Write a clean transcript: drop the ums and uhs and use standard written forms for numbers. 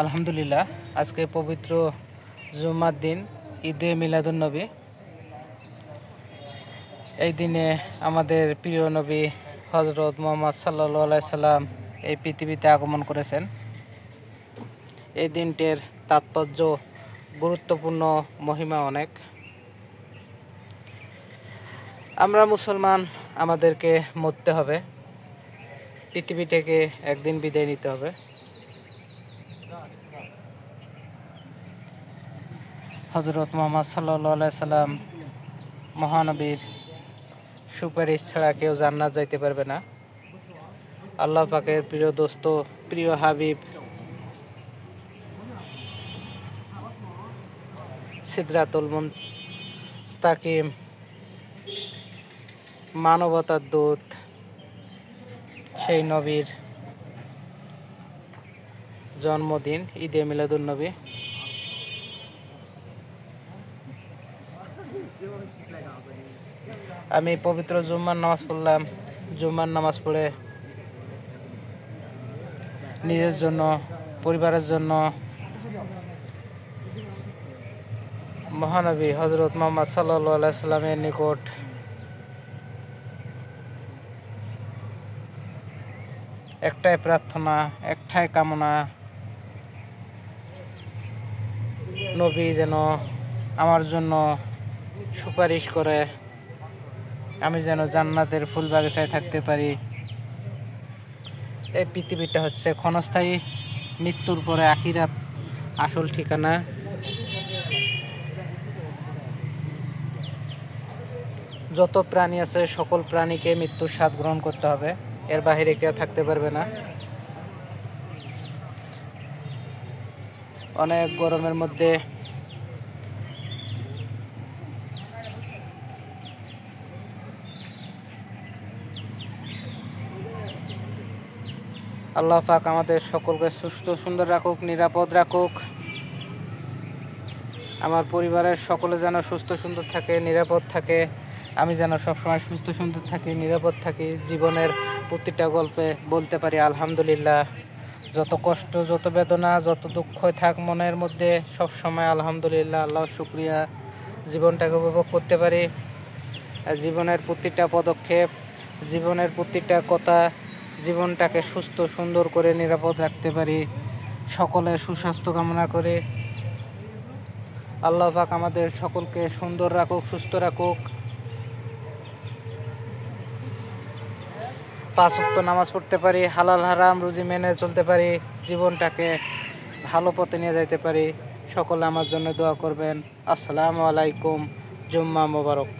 আলহামদুলিল্লাহ, আজকে পবিত্র জুম্মার দিন, ঈদে মিলাদুন্নবী। এই দিনে আমাদের প্রিয় নবী হজরত মুহাম্মদ সাল্লাল্লাহু আলাইহি সাল্লাম এই পৃথিবীতে আগমন করেছেন। এই দিনটির তাৎপর্য গুরুত্বপূর্ণ, মহিমা অনেক। আমরা মুসলমান, আমাদেরকে মরতে হবে, পৃথিবী থেকে একদিন বিদায় নিতে হবে। হজরত মুহাম্মদ সাল্লাল্লাহু আলাইহি সাল্লাম মহানবীর সুপারিশ ছাড়া কেউ জান্নাত যাইতে পারবে না। আল্লাহ পাকের প্রিয় দোস্ত, প্রিয় হাবিব সিদরাতুল মুনতাকিম, মানবতার দূত, সেই নবীর জন্মদিন ঈদে মিলাদুন্নবী। আমি পবিত্র জুম্মার নামাজ পড়লাম। জুম্মার নামাজ পড়ে নিজের জন্য, পরিবারের জন্য মহানবী হজরত মুহাম্মদ সাল্লাল্লাহু আলাইহি সাল্লামের নিকট একটাই প্রার্থনা, একটাই কামনা, নবী যেন আমার জন্য সুপারিশ করে, আমি যেন জান্নাতের ফুল বাগিচায় থাকতে পারি। এই পৃথিবীটা হচ্ছে ক্ষণস্থায়ী, মৃত্যুর পরে আখিরাত আসল ঠিকানা। যত প্রাণী আছে সকল প্রাণীকে মৃত্যুর স্বাদ গ্রহণ করতে হবে, এর বাহিরে কেউ থাকতে পারবে না। অনেক গরমের মধ্যে আল্লাহ পাক আমাদের সকলকে সুস্থ সুন্দর রাখুক, নিরাপদ রাখুক। আমার পরিবারের সকলে যেন সুস্থ সুন্দর থাকে, নিরাপদ থাকে। আমি যেন সবসময় সুস্থ সুন্দর থাকি, নিরাপদ থাকি। জীবনের প্রতিটা গল্পে বলতে পারি আলহামদুলিল্লাহ। যত কষ্ট, যত বেদনা, যত দুঃখ থাক মনের মধ্যে, সব সময় আলহামদুলিল্লাহ, আল্লাহর শুকরিয়া, জীবনটাকে উপভোগ করতে পারি। আর জীবনের প্রতিটা পদক্ষেপ, জীবনের প্রতিটা কথা, জীবনটাকে সুস্থ সুন্দর করে নিরাপদ রাখতে পারি। সকলের সুস্বাস্থ্য কামনা করে আল্লাহ পাক আমাদের সকলকে সুন্দর রাখুক, সুস্থ রাখুক। 5 ওয়াক্ত নামাজ পড়তে পারি, হালাল হারাম রুজি মেনে চলতে পারি, জীবনটাকে ভালো পথে নিয়ে যাইতে পারি। সকলে আমার জন্য দোয়া করবেন। আসসালামু আলাইকুম। জুম্মা মোবারক।